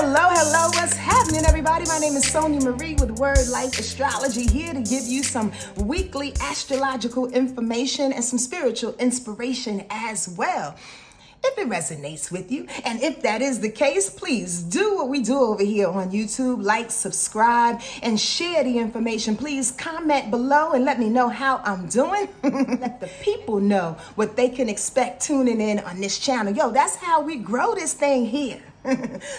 Hello, what's happening, everybody? My name is Sonja Marie with Wordlife Astrology, here to give you some weekly astrological information and some spiritual inspiration as well. If it resonates with you, and if that is the case, please do what we do over here on YouTube. Like, subscribe, and share the information. Please comment below and let me know how I'm doing. Let the people know what they can expect tuning in on this channel. Yo, that's how we grow this thing here.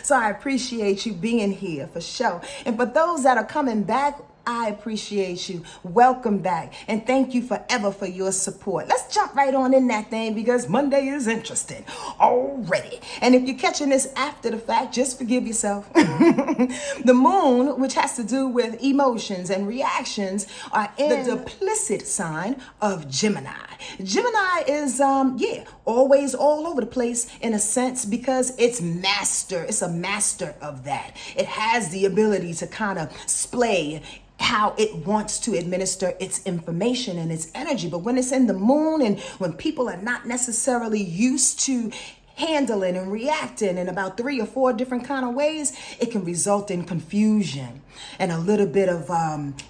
So I appreciate you being here for sure. And for those that are coming back, I appreciate you. Welcome back. And thank you forever for your support. Let's jump right on in that thing because Monday is interesting already. And if you're catching this after the fact, just forgive yourself. The moon, which has to do with emotions and reactions, are in the duplicit sign of Gemini. Gemini is, always all over the place in a sense because it's a master of that. It has the ability to kind of splay how it wants to administer its information and its energy. But when it's in the moon and when people are not necessarily used to handling and reacting in about 3 or 4 different kind of ways, it can result in confusion and a little bit of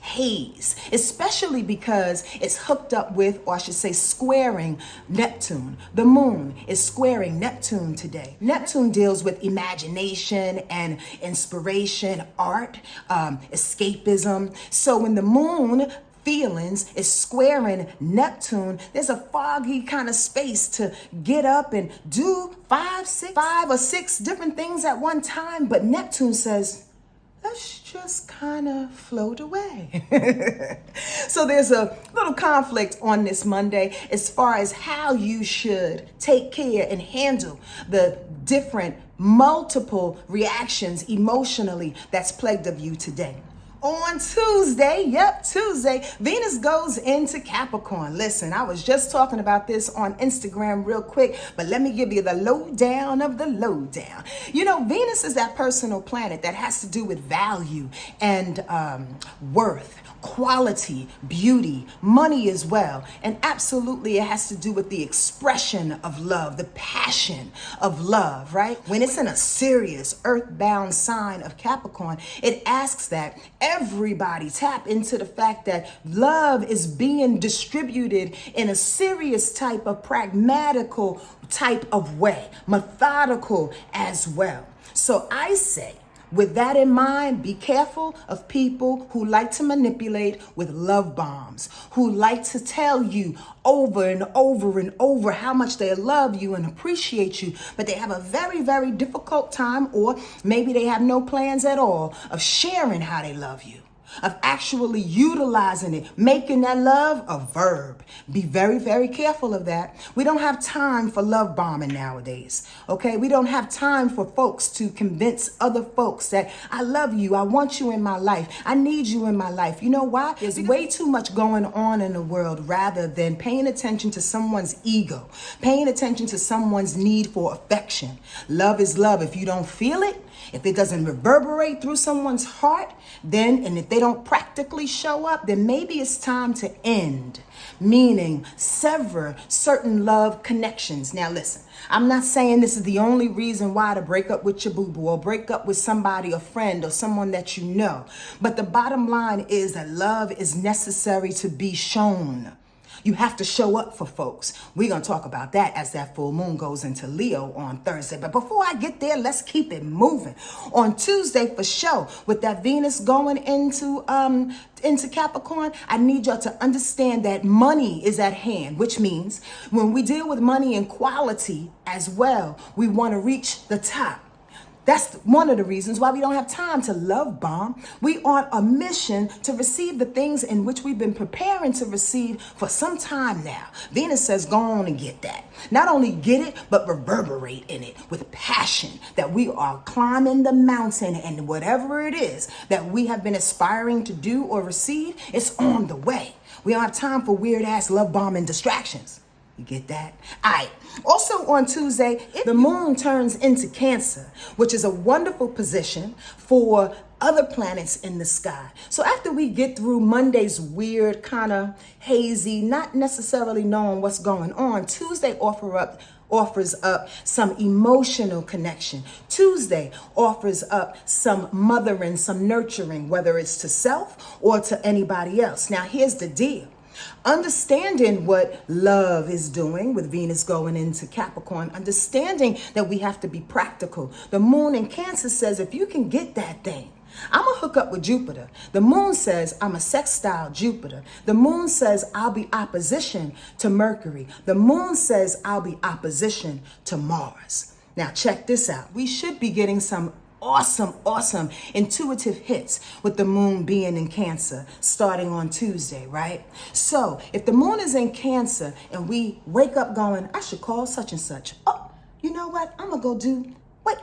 haze, especially because it's hooked up with, or I should say squaring Neptune. The moon is squaring Neptune today. Neptune deals with imagination and inspiration, art, escapism. So when the moon feelings is squaring Neptune, there's a foggy kind of space to get up and do 5 or 6 different things at one time. But Neptune says, let's just kind of float away. So there's a little conflict on this Monday as far as how you should take care and handle the different multiple reactions emotionally that's plagued of you today. On Tuesday, Venus goes into Capricorn. Listen, I was just talking about this on Instagram real quick, but let me give you the lowdown of the lowdown. You know, Venus is that personal planet that has to do with value and worth, quality, beauty, money as well. And absolutely it has to do with the expression of love, the passion of love, right? When it's in a serious earthbound sign of Capricorn, it asks that everybody tap into the fact that love is being distributed in a serious type of pragmatical type of way, methodical as well. So I say, with that in mind, be careful of people who like to manipulate with love bombs, who like to tell you over and over and over how much they love you and appreciate you, but they have a very, very difficult time, or maybe they have no plans at all of sharing how they love you, of actually utilizing it, making that love a verb. Be very, very careful of that. We don't have time for love bombing nowadays, okay? We don't have time for folks to convince other folks that I love you, I want you in my life, I need you in my life. You know why? There's way too much going on in the world rather than paying attention to someone's ego, paying attention to someone's need for affection. Love is love. If you don't feel it, if it doesn't reverberate through someone's heart, then, and if they don't practically show up, then maybe it's time to end, meaning sever certain love connections. Now listen, I'm not saying this is the only reason why to break up with your boo-boo or break up with somebody, a friend or someone that you know. But the bottom line is that love is necessary to be shown. You have to show up for folks. We're going to talk about that as that full moon goes into Leo on Thursday. But before I get there, let's keep it moving. On Tuesday, for sure, with that Venus going into Capricorn, I need y'all to understand that money is at hand, which means when we deal with money and quality as well, we want to reach the top. That's one of the reasons why we don't have time to love bomb. We are on a mission to receive the things in which we've been preparing to receive for some time now. Venus says, go on and get that. Not only get it, but reverberate in it with passion that we are climbing the mountain, and whatever it is that we have been aspiring to do or receive, it's on the way. We don't have time for weird ass love bombing distractions. You get that? All right. Also on Tuesday, the moon turns into Cancer, which is a wonderful position for other planets in the sky. So after we get through Monday's weird, kind of hazy, not necessarily knowing what's going on, Tuesday offer up offers up some emotional connection. Tuesday offers up some mothering, some nurturing, whether it's to self or to anybody else. Now, here's the deal. Understanding what love is doing with Venus going into Capricorn, understanding that we have to be practical. The moon in Cancer says, if you can get that thing, I'm going to hook up with Jupiter. The moon says I'm a sextile Jupiter. The moon says I'll be opposition to Mercury. The moon says I'll be opposition to Mars. Now check this out. We should be getting some awesome intuitive hits with the moon being in Cancer starting on Tuesday, right? So if the moon is in Cancer and we wake up going, I should call such and such. Oh, you know what? I'm going to go do, wait,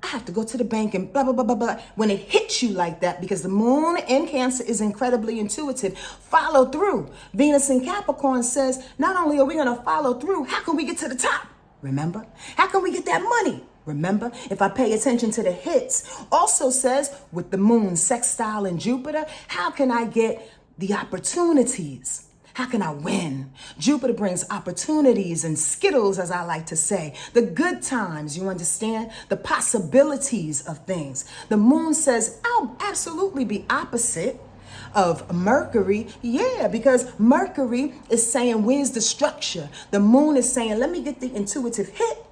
I have to go to the bank and blah, blah, blah, blah, blah. When it hits you like that, because the moon in Cancer is incredibly intuitive, follow through. Venus in Capricorn says, not only are we going to follow through, how can we get to the top? Remember? How can we get that money? Remember, if I pay attention to the hits, also says with the moon sextile in Jupiter, how can I get the opportunities? How can I win? Jupiter brings opportunities and skittles, as I like to say, the good times, you understand? The possibilities of things. The moon says, I'll absolutely be opposite of Mercury. Yeah, because Mercury is saying, where's the structure? The moon is saying, let me get the intuitive hit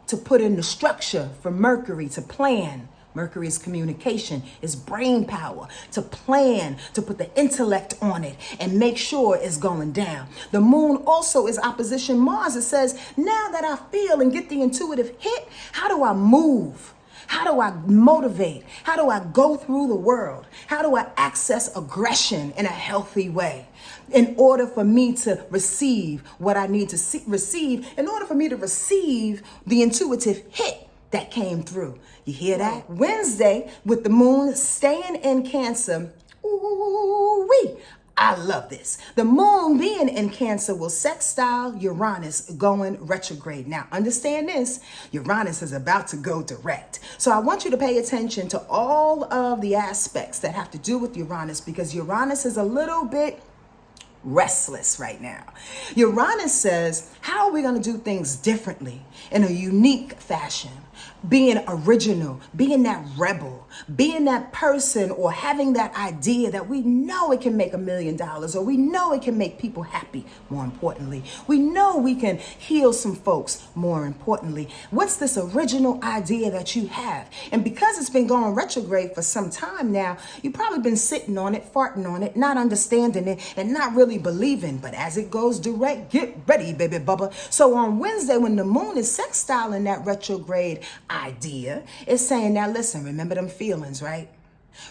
to put in the structure for Mercury to plan. Mercury is communication, is brain power, to plan, to put the intellect on it and make sure it's going down. The moon also is opposition Mars. It says, now that I feel and get the intuitive hit, how do I move? How do I motivate? How do I go through the world? How do I access aggression in a healthy way? In order for me to receive what I need to receive, in order for me to receive the intuitive hit that came through. You hear that? Wednesday, with the moon staying in Cancer, ooh-wee, I love this. The moon being in Cancer will sextile Uranus going retrograde. Now, understand this, Uranus is about to go direct. So I want you to pay attention to all of the aspects that have to do with Uranus, because Uranus is a little bit restless right now. Uranus says, how are we going to do things differently in a unique fashion? Being original, being that rebel, being that person, or having that idea that we know it can make $1 million, or we know it can make people happy, more importantly. We know we can heal some folks, more importantly. What's this original idea that you have? And because it's been going retrograde for some time now, you've probably been sitting on it, farting on it, not understanding it, and not really believing. But as it goes direct, get ready, baby bubba. So on Wednesday, when the moon is sextiling that retrograde idea, it's saying, now listen, remember them feelings, right?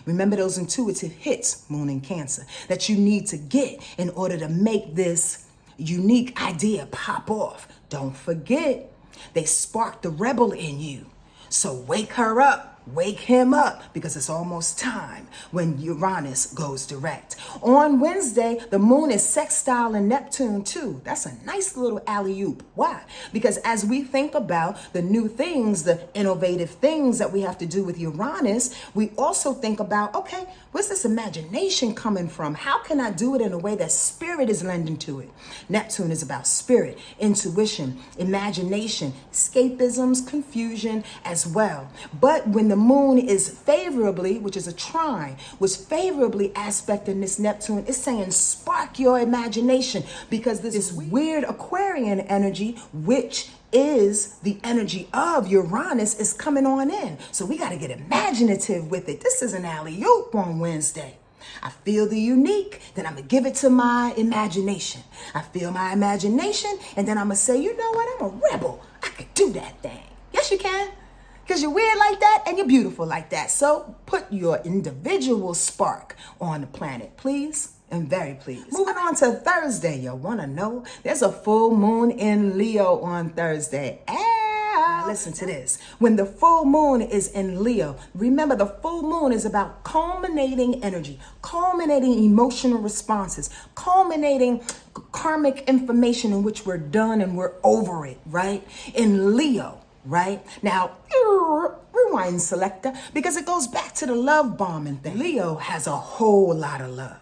Remember those intuitive hits, moon in Cancer, that you need to get in order to make this unique idea pop off. Don't forget, they sparked the rebel in you. So wake her up. Wake him up, because it's almost time when Uranus goes direct. On Wednesday, the moon is sextile in Neptune too. That's a nice little alley-oop. Why? Because as we think about the new things, the innovative things that we have to do with Uranus, we also think about, okay, where's this imagination coming from? How can I do it in a way that spirit is lending to it? Neptune is about spirit, intuition, imagination, escapisms, confusion as well. But when the moon is favorably, which is a trine, was favorably aspecting this Neptune, it's saying spark your imagination, because this weird Aquarian energy, which is the energy of Uranus, is coming on in. So we got to get imaginative with it. This is an alley-oop on Wednesday. I feel the unique, then I'm going to give it to my imagination. I feel my imagination, and then I'm going to say, you know what, I'm a rebel. I could do that thing. Yes, you can. Because you're weird like that and you're beautiful like that. So put your individual spark on the planet, please. And very pleased. Moving on to Thursday, you want to know? There's a full moon in Leo on Thursday. Listen to this. When the full moon is in Leo, remember the full moon is about culminating energy, culminating emotional responses, culminating karmic information in which we're done and we're over it, right? In Leo. Right? Now, rewind selector, because it goes back to the love bombing thing. Leo has a whole lot of love.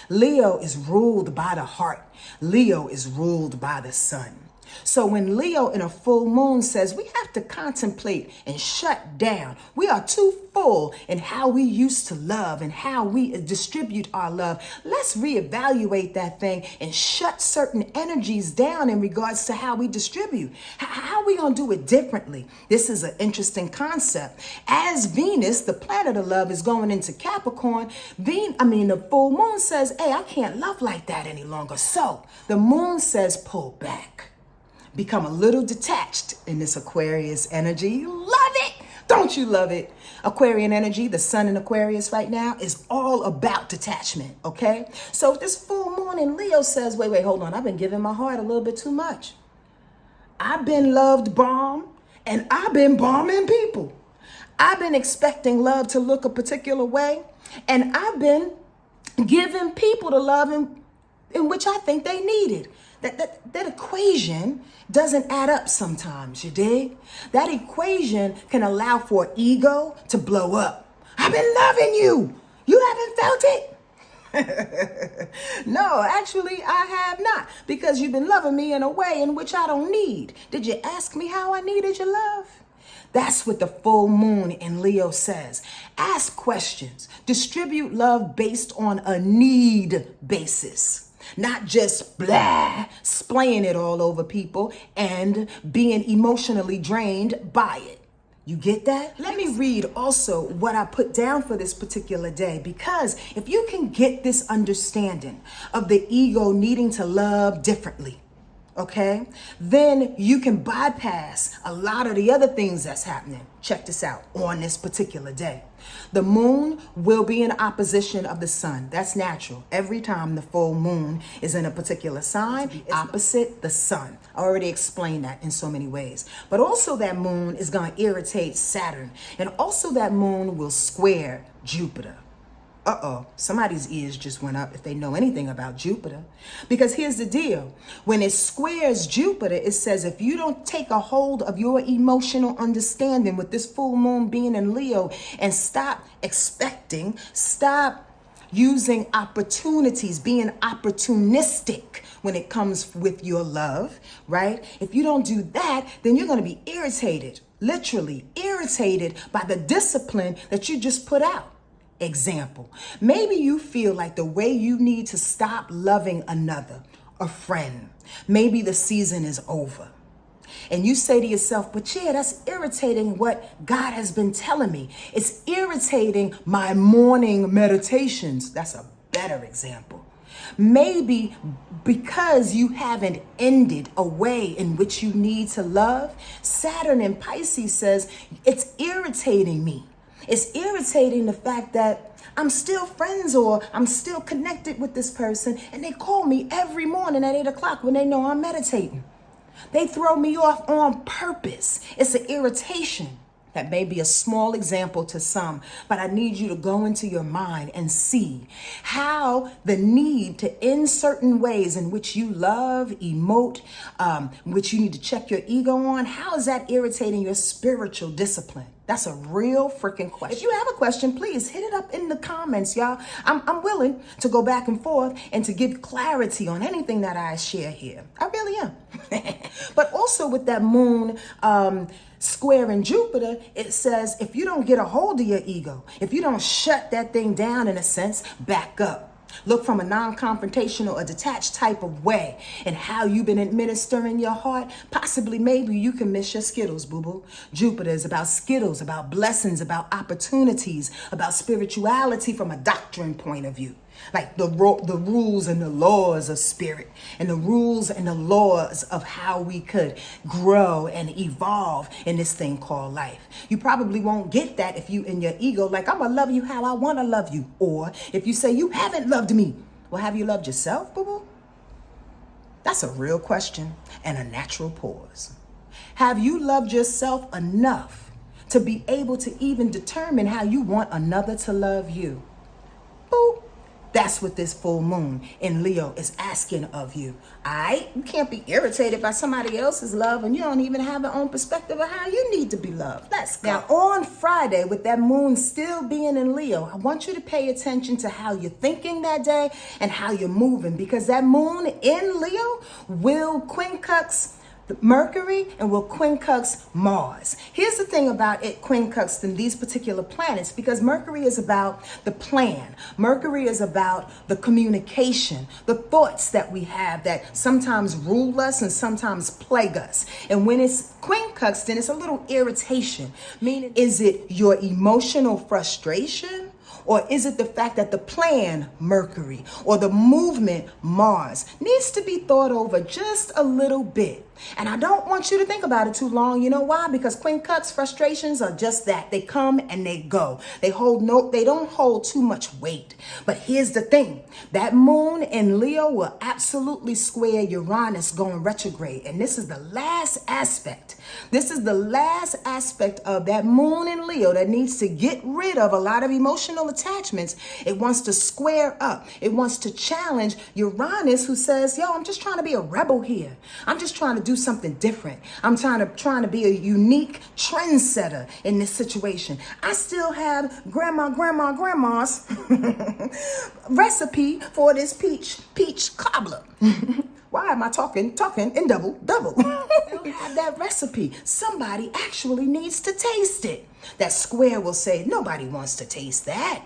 Leo is ruled by the heart. Leo is ruled by the sun. So when Leo in a full moon says we have to contemplate and shut down, we are too full in how we used to love and how we distribute our love. Let's reevaluate that thing and shut certain energies down in regards to how we distribute. How are we going to do it differently? This is an interesting concept. As Venus, the planet of love, is going into Capricorn, the full moon says, hey, I can't love like that any longer. So the moon says, pull back. Become a little detached in this Aquarius energy. Love it. Don't you love it? Aquarian energy, the sun in Aquarius right now, is all about detachment, okay? So if this full moon in Leo says, wait, hold on, I've been giving my heart a little bit too much. I've been loved bomb, and I've been bombing people. I've been expecting love to look a particular way, and I've been giving people the love in which I think they needed. That equation doesn't add up sometimes, you dig? That equation can allow for ego to blow up. I've been loving you. You haven't felt it? No, actually, I have not, because you've been loving me in a way in which I don't need. Did you ask me how I needed your love? That's what the full moon in Leo says. Ask questions. Distribute love based on a need basis. Not just blah, splaying it all over people and being emotionally drained by it. You get that? Let me read also what I put down for this particular day, because if you can get this understanding of the ego needing to love differently, okay, then you can bypass a lot of the other things that's happening. Check this out on this particular day. The moon will be in opposition of the sun. That's natural. Every time the full moon is in a particular sign, it's opposite the sun. I already explained that in so many ways. But also that moon is going to irritate Saturn. And also that moon will square Jupiter. Somebody's ears just went up if they know anything about Jupiter. Because here's the deal. When it squares Jupiter, it says if you don't take a hold of your emotional understanding with this full moon being in Leo and stop using opportunities, being opportunistic when it comes with your love, right? If you don't do that, then you're going to be irritated, literally irritated by the discipline that you just put out. Example, maybe you feel like the way you need to stop loving another, a friend, maybe the season is over. And you say to yourself, but yeah, that's irritating what God has been telling me. It's irritating my morning meditations. That's a better example. Maybe because you haven't ended a way in which you need to love, Saturn in Pisces says, it's irritating me. It's irritating the fact that I'm still friends or I'm still connected with this person, and they call me every morning at 8 o'clock when they know I'm meditating. They throw me off on purpose. It's an irritation. That may be a small example to some, but I need you to go into your mind and see how the need to end certain ways in which you love, emote, which you need to check your ego on, how is that irritating your spiritual discipline? That's a real freaking question. If you have a question, please hit it up in the comments, y'all. I'm willing to go back and forth and to give clarity on anything that I share here. I really am. But also with that moon square in Jupiter, it says if you don't get a hold of your ego, if you don't shut that thing down in a sense, back up. Look from a non-confrontational, a detached type of way and how you've been administering your heart. Possibly, maybe you can miss your Skittles, boo-boo. Jupiter is about Skittles, about blessings, about opportunities, about spirituality from a doctrine point of view. Like the rules and the laws of spirit and the rules and the laws of how we could grow and evolve in this thing called life. You probably won't get that if you in your ego, like, I'm going to love you how I want to love you. Or if you say you haven't loved me, well, have you loved yourself, boo-boo? That's a real question and a natural pause. Have you loved yourself enough to be able to even determine how you want another to love you? Boo. That's what this full moon in Leo is asking of you. You can't be irritated by somebody else's love and you don't even have your own perspective of how you need to be loved. Let's go. Now, on Friday, with that moon still being in Leo, I want you to pay attention to how you're thinking that day and how you're moving, because that moon in Leo will quincux Mercury and will quincunx Mars. Here's the thing about it quincunxing these particular planets, because Mercury is about the plan. Mercury is about the communication, the thoughts that we have that sometimes rule us and sometimes plague us. And when it's quincunxed, then it's a little irritation. Meaning, is it your emotional frustration? Or is it the fact that the plan, Mercury, or the movement, Mars, needs to be thought over just a little bit? And I don't want you to think about it too long. You know why? Because quincunx frustrations are just that. They come and they go. They don't hold too much weight. But here's the thing. That moon in Leo will absolutely square Uranus going retrograde. And this is the last aspect. This is the last aspect of that moon in Leo that needs to get rid of a lot of emotional attachments. It wants to square up. It wants to challenge Uranus, who says, yo, I'm just trying to be a rebel here. I'm just trying to do something different. I'm trying to be a unique trendsetter in this situation. I still have grandma's recipe for this peach cobbler. Why am I talking in double? They'll have that recipe. Somebody actually needs to taste it. That square will say, nobody wants to taste that.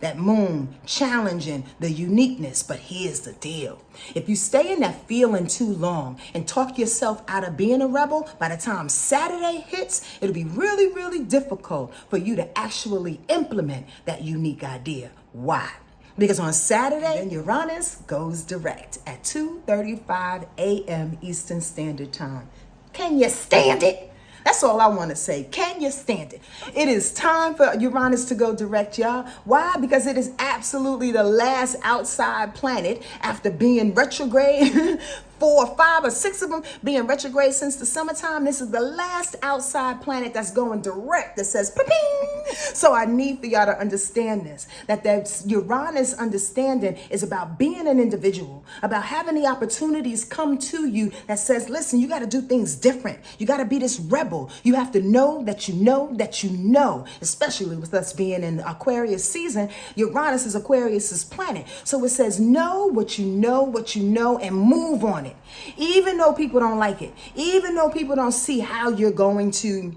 That moon challenging the uniqueness. But here's the deal. If you stay in that feeling too long and talk yourself out of being a rebel, by the time Saturday hits, it'll be really, really difficult for you to actually implement that unique idea. Why? Because on Saturday, then Uranus goes direct at 2:35 a.m. Eastern Standard Time. Can you stand it? That's all I want to say. Can you stand it? It is time for Uranus to go direct, y'all. Why? Because it is absolutely the last outside planet after being retrograde. 4 or 5 or 6 of them being retrograde since the summertime. This is the last outside planet that's going direct that says, pa-ping. So I need for y'all to understand this, that Uranus understanding is about being an individual, about having the opportunities come to you that says, listen, you got to do things different. You got to be this rebel. You have to know that you know that you know, especially with us being in Aquarius season. Uranus is Aquarius's planet. So it says, know what you know, and move on it. Even though people don't like it, even though people don't see how you're going to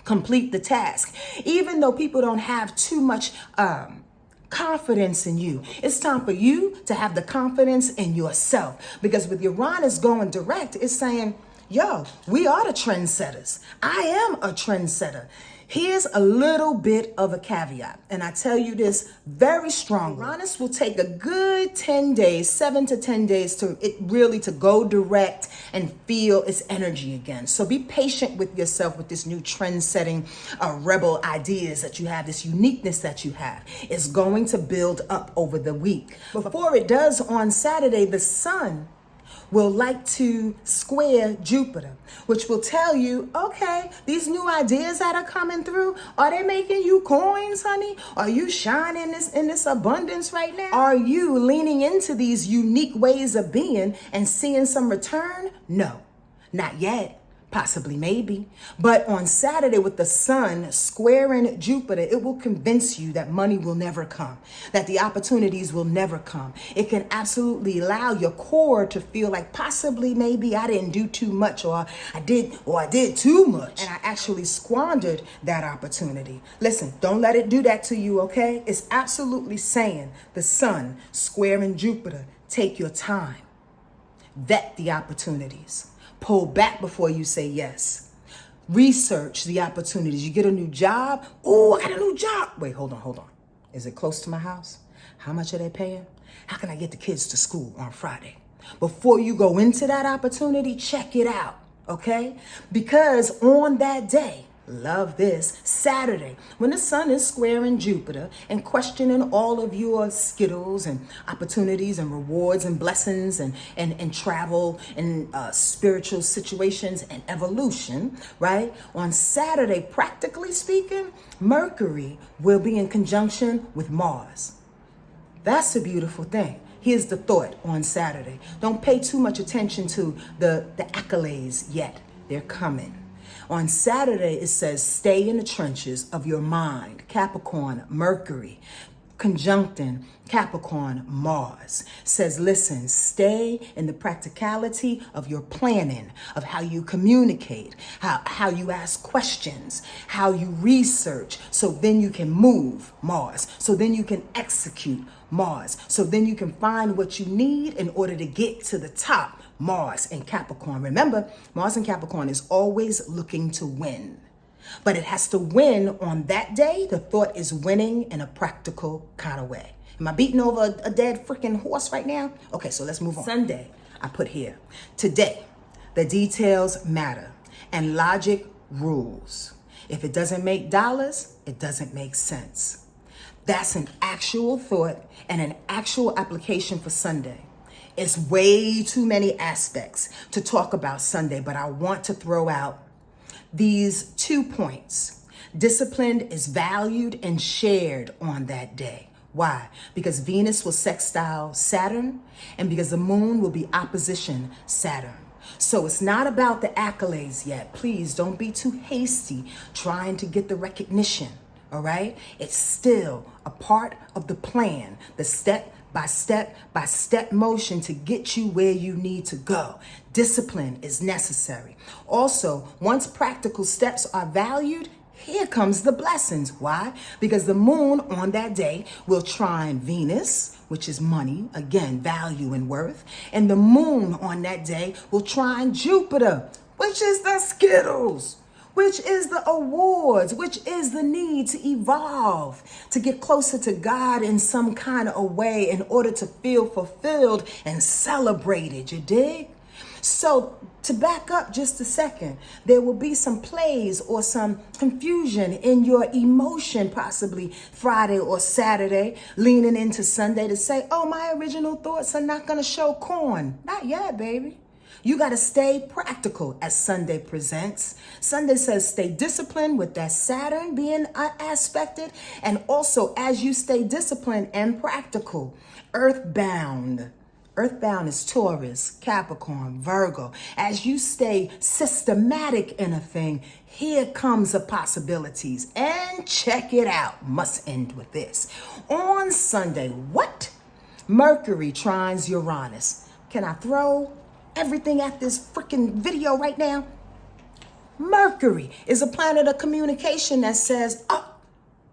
complete the task, even though people don't have too much confidence in you, it's time for you to have the confidence in yourself. Because with Uranus going direct, it's saying, yo, we are the trendsetters. I am a trendsetter. Here's a little bit of a caveat, and I tell you this very strongly. Uranus will take a good 10 days, 7 to 10 days to go direct and feel its energy again. So be patient with yourself with this new trend-setting rebel ideas that you have, this uniqueness that you have. It's going to build up over the week. Before it does on Saturday, the sun will like to square Jupiter, which will tell you, okay, these new ideas that are coming through, are they making you coins, honey? Are you shining in this abundance right now? Are you leaning into these unique ways of being and seeing some return? No, not yet. Possibly, maybe. But on Saturday, with the sun squaring Jupiter, it will convince you that money will never come, that the opportunities will never come. It can absolutely allow your core to feel like possibly, maybe I didn't do too much, or I did too much, and I actually squandered that opportunity. Listen, don't let it do that to you, okay? It's absolutely saying the sun squaring Jupiter, take your time, vet the opportunities. Pull back before you say yes. Research the opportunities. You get a new job. Oh, I got a new job. Wait, hold on. Is it close to my house? How much are they paying? How can I get the kids to school on Friday? Before you go into that opportunity, check it out, okay? Because on that day, love this, Saturday, when the sun is squaring Jupiter and questioning all of your skittles and opportunities and rewards and blessings and travel and spiritual situations and evolution, right? On Saturday, practically speaking, Mercury will be in conjunction with Mars. That's a beautiful thing. Here's the thought on Saturday. Don't pay too much attention to the accolades yet. They're coming. On Saturday, it says, stay in the trenches of your mind. Capricorn, Mercury. conjuncting Capricorn Mars. Says, listen, stay in the practicality of your planning, of how you communicate, how you ask questions, how you research, so then you can move, Mars. So then you can execute, Mars. So then you can find what you need in order to get to the top, Mars and Capricorn. Remember, Mars and Capricorn is always looking to win. But it has to win on that day. The thought is winning in a practical kind of way. Am I beating over a dead freaking horse right now? Okay, so let's move on. Sunday, I put here. Today, the details matter and logic rules. If it doesn't make dollars, it doesn't make sense. That's an actual thought and an actual application for Sunday. It's way too many aspects to talk about Sunday, but I want to throw out these 2 points. Discipline is valued and shared on that day. Why? Because Venus will sextile Saturn, and because the moon will be opposition Saturn. So it's not about the accolades yet. Please don't be too hasty trying to get the recognition, all right? It's still a part of the plan, the step by step motion to get you where you need to go. Discipline is necessary. Also, once practical steps are valued, here comes the blessings. Why? Because the moon on that day will trine Venus, which is money, again, value and worth. And the moon on that day will trine Jupiter, which is the Skittles, which is the awards, which is the need to evolve, to get closer to God in some kind of a way in order to feel fulfilled and celebrated, you dig? So to back up just a second, there will be some plays or some confusion in your emotion, possibly Friday or Saturday, leaning into Sunday to say, oh, my original thoughts are not going to show corn. Not yet, baby. You got to stay practical as Sunday presents. Sunday says stay disciplined with that Saturn being aspected. And also as you stay disciplined and practical, earthbound. Earthbound is Taurus, Capricorn, Virgo. As you stay systematic in a thing, here comes the possibilities. And check it out. Must end with this. On Sunday, what? Mercury trines Uranus. Can I throw everything at this freaking video right now? Mercury is a planet of communication that says, oh,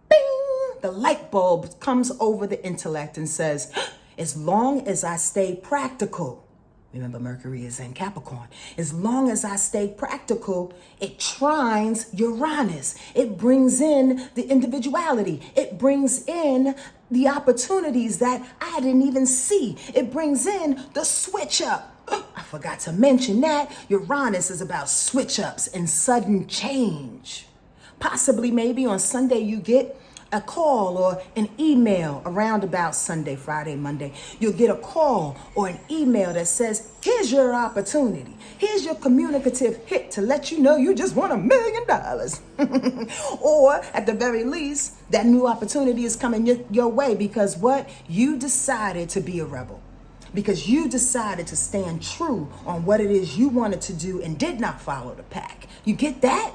bing, the light bulb comes over the intellect and says, as long as I stay practical, remember Mercury is in Capricorn, as long as I stay practical, it trines Uranus. It brings in the individuality. It brings in the opportunities that I didn't even see. It brings in the switch up. I forgot to mention that Uranus is about switch ups and sudden change. Possibly maybe on Sunday you get a call or an email around about Sunday, Friday, Monday. You'll get a call or an email that says, here's your opportunity. Here's your communicative hit to let you know you just won $1 million. Or at the very least, that new opportunity is coming your way because what? You decided to be a rebel. Because you decided to stand true on what it is you wanted to do and did not follow the pack. You get that?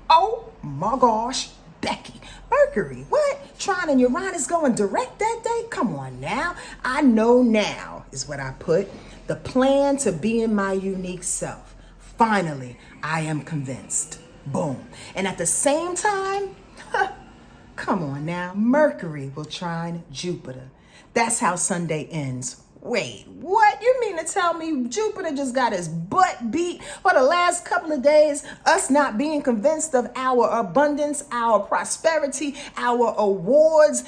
Oh my gosh, Becky. Mercury, what? Trine and Uranus going direct that day? Come on now. I know now is what I put. The plan to be in my unique self. Finally, I am convinced. Boom. And at the same time, come on now, Mercury will trine Jupiter. That's how Sunday ends. Wait, what? You mean to tell me Jupiter just got his butt beat for the last couple of days? Us not being convinced of our abundance, our prosperity, our awards,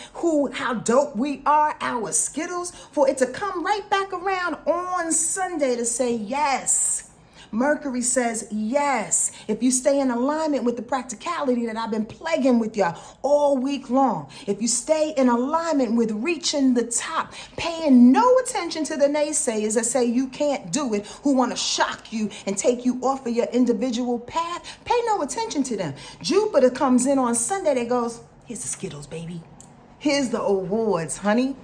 how dope we are, our Skittles, for it to come right back around on Sunday to say yes. Mercury says yes. If you stay in alignment with the practicality that I've been plaguing with y'all all week long, if you stay in alignment with reaching the top, paying no attention to the naysayers that say you can't do it, who want to shock you and take you off of your individual path, pay no attention to them. Jupiter comes in on Sunday that goes, here's the Skittles, baby. Here's the awards, honey.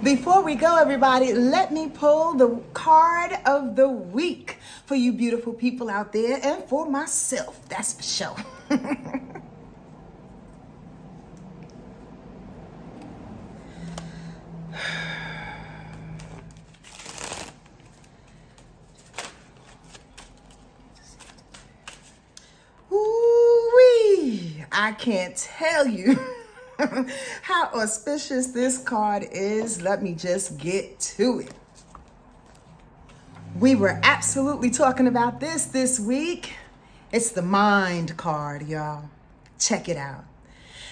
Before we go, everybody, let me pull the card of the week for you beautiful people out there and for myself. That's for sure. Ooh-wee. I can't tell you how auspicious this card is. Let me just get to it. We were absolutely talking about this week. It's the Mind card, y'all. Check it out.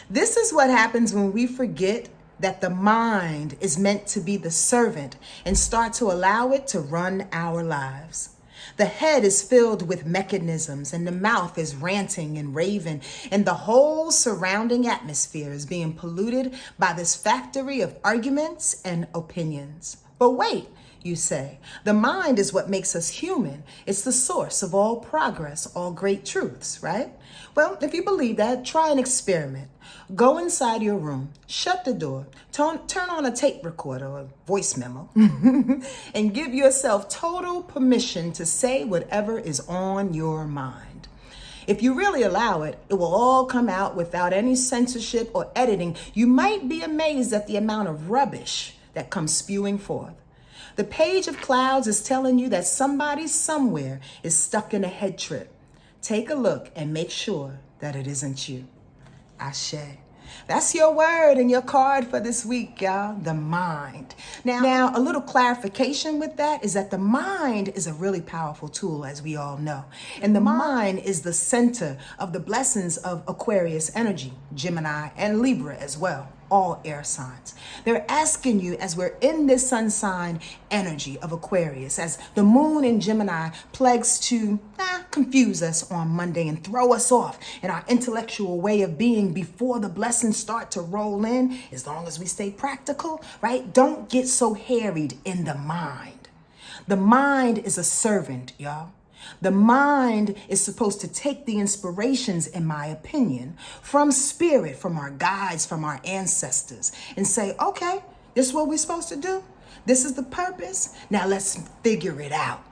This is what happens when we forget that the mind is meant to be the servant and start to allow it to run our lives. The head is filled with mechanisms and the mouth is ranting and raving, and the whole surrounding atmosphere is being polluted by this factory of arguments and opinions. But wait, you say, the mind is what makes us human. It's the source of all progress, all great truths, right? Well, if you believe that, try an experiment. Go inside your room, shut the door, turn on a tape recorder or voice memo, and give yourself total permission to say whatever is on your mind. If you really allow it, it will all come out without any censorship or editing. You might be amazed at the amount of rubbish that comes spewing forth. The page of clouds is telling you that somebody somewhere is stuck in a head trip. Take a look and make sure that it isn't you. Ashe. That's your word and your card for this week, y'all. The mind. Now, a little clarification with that is that the mind is a really powerful tool, as we all know. And the mind is the center of the blessings of Aquarius energy, Gemini, and Libra as well. All air signs. They're asking you, as we're in this sun sign energy of Aquarius, as the moon in Gemini plagues to confuse us on Monday and throw us off in our intellectual way of being before the blessings start to roll in, as long as we stay practical, right? Don't get so harried in the mind. The mind is a servant, y'all. The mind is supposed to take the inspirations, in my opinion, from spirit, from our guides, from our ancestors, and say, okay, this is what we're supposed to do. This is the purpose. Now let's figure it out.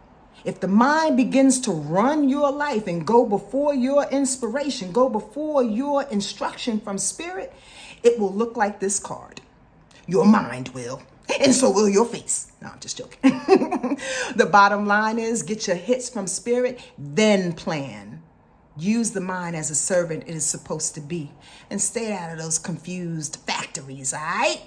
If the mind begins to run your life and go before your inspiration, go before your instruction from spirit, it will look like this card. Your mind will. And so will your face. No, I'm just joking. The bottom line is get your hits from spirit, then plan. Use the mind as a servant it is supposed to be. And stay out of those confused factories, all right?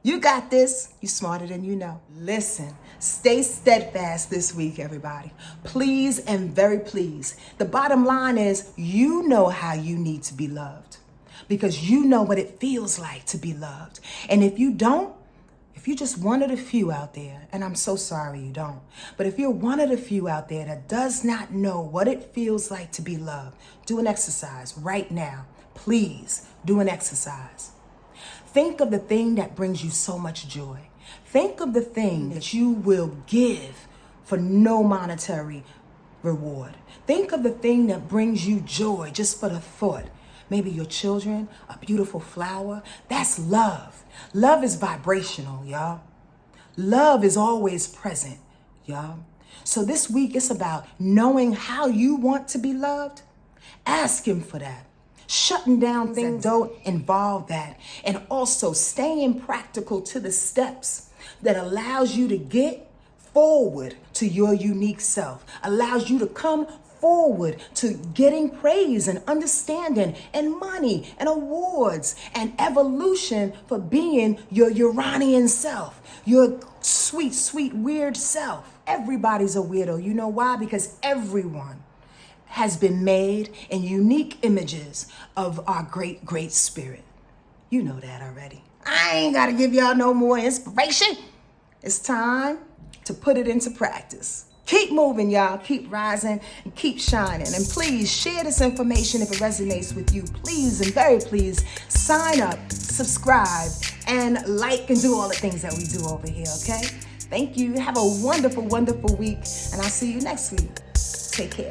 You got this. You smarter than you know. Listen, stay steadfast this week, everybody. Please and very please. The bottom line is you know how you need to be loved because you know what it feels like to be loved. And if you don't, if you're just one of the few out there, and I'm so sorry you don't, but if you're one of the few out there that does not know what it feels like to be loved, do an exercise right now. Please do an exercise. Think of the thing that brings you so much joy. Think of the thing that you will give for no monetary reward. Think of the thing that brings you joy just for the thought. Maybe your children, a beautiful flower. That's love. Love is vibrational, y'all. Love is always present, y'all. So this week, it's about knowing how you want to be loved. Ask him for that. Shutting down things that don't involve that. And also staying practical to the steps that allows you to get forward to your unique self. Allows you to come forward to getting praise and understanding and money and awards and evolution for being your Uranian self, your sweet, sweet, weird self. Everybody's a weirdo. You know why? Because everyone has been made in unique images of our great, great spirit. You know that already. I ain't got to give y'all no more inspiration. It's time to put it into practice. Keep moving, y'all. Keep rising and keep shining. And please share this information if it resonates with you. Please and very please sign up, subscribe, and like and do all the things that we do over here, okay? Thank you. Have a wonderful, wonderful week. And I'll see you next week. Take care.